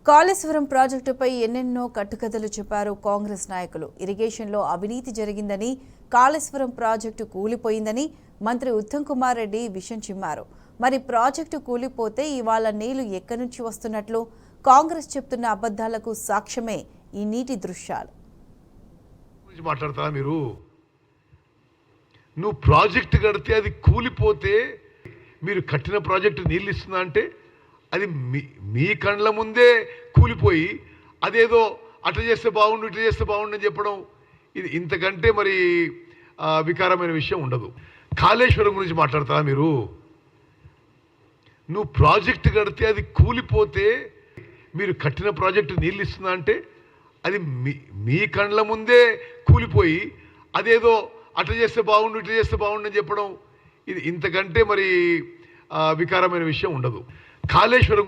కాళేశ్వరం ప్రాజెక్టుపై ఎన్నెన్నో కట్టుకథలు చెప్పారు కాంగ్రెస్ నాయకులు. ఇరిగేషన్లో అవినీతి జరిగిందని, కాళేశ్వరం ప్రాజెక్టు కూలిపోయిందని మంత్రి ఉత్తమ్ కుమార్ రెడ్డి విషం చిమ్మారు. మరి ప్రాజెక్టు కూలిపోతే ఇవాళ నీళ్లు ఎక్కడి నుంచి వస్తున్నట్లు కాంగ్రెస్ చెప్తున్న అబద్ధాలకు సాక్ష్యమే ఈ నీటి దృశ్యాలు. మాట్లాడతారా మీరు? నువ్వు ప్రాజెక్టు కడితే అది కూలిపోతే మీరు కట్టిన ప్రాజెక్టు నీళ్ళు ఇస్తుందా అంటే అది మీ కండ్ల ముందే కూలిపోయి అదేదో అట్లా చేస్తే బాగుండు ఇట్లా చేస్తే బాగుండు అని చెప్పడం ఇది ఇంతకంటే మరి వికారమైన విషయం ఉండదు. కాళేశ్వరం గురించి మాట్లాడతారా మీరు? నువ్వు ప్రాజెక్టు కడితే అది కూలిపోతే మీరు కట్టిన ప్రాజెక్టు నీళ్ళు ఇస్తుందా అంటే అది మీ కండ్ల ముందే కూలిపోయి అదేదో అట్లా చేస్తే బాగుండు ఇట్లా చేస్తే బాగుండు అని చెప్పడం ఇది ఇంతకంటే మరి వికారమైన విషయం ఉండదు. కాళేశ్వరం